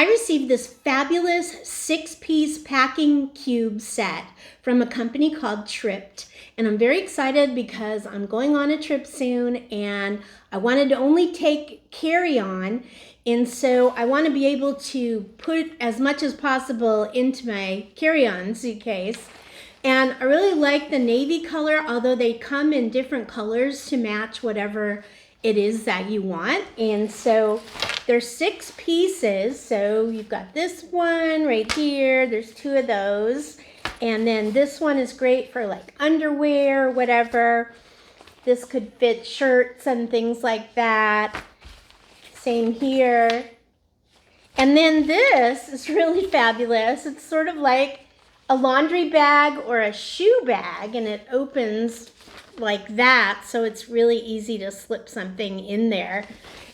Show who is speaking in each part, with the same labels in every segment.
Speaker 1: I received this fabulous 6-piece packing cube set from a company called Tripped. And I'm very excited because I'm going on a trip soon and I wanted to only take carry-on. And so I want to be able to put as much as possible into my carry-on suitcase. And I really like the navy color, although they come in different colors to match whatever it is that you want. And so there's 6 pieces. So you've got this one right here. There's 2 of those. And then this one is great for like underwear, whatever. This could fit shirts and things like that. Same here. And then this is really fabulous. It's sort of like a laundry bag or a shoe bag, and it opens like that, so it's really easy to slip something in there.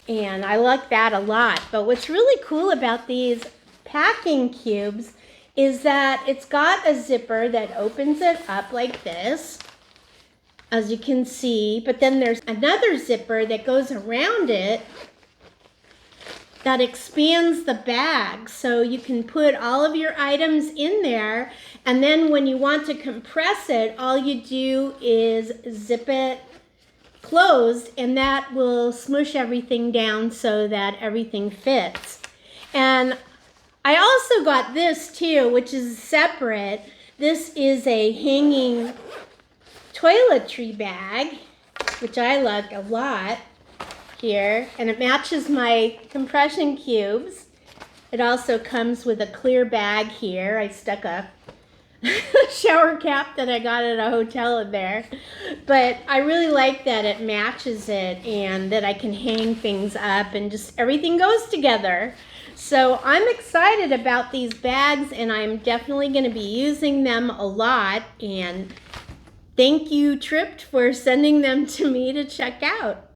Speaker 1: And I like that a lot. But what's really cool about these packing cubes is that it's got a zipper that opens it up like this, as you can see, but then there's another zipper that goes around it that expands the bag, so you can put all of your items in there, and then when you want to compress it, all you do is zip it closed, and that will smush everything down so that everything fits. And I also got this too, which is separate. This is a hanging toiletry bag, which I like a lot here, and it matches my compression cubes. It also comes with a clear bag here. I stuck a shower cap that I got at a hotel in there, but I really like that it matches it and that I can hang things up and just everything goes together. So I'm excited about these bags, and I'm definitely going to be using them a lot. And thank you, Tripped, for sending them to me to check out.